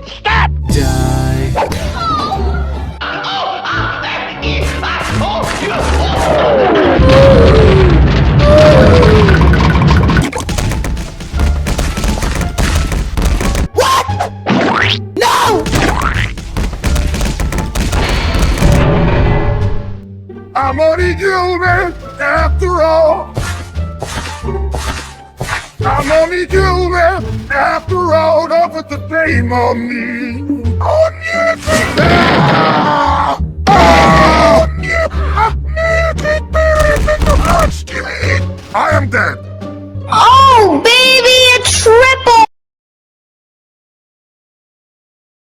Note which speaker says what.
Speaker 1: Stop!
Speaker 2: Die.
Speaker 1: I'm only human after all. I'm only human after all. Don't put the blame on me.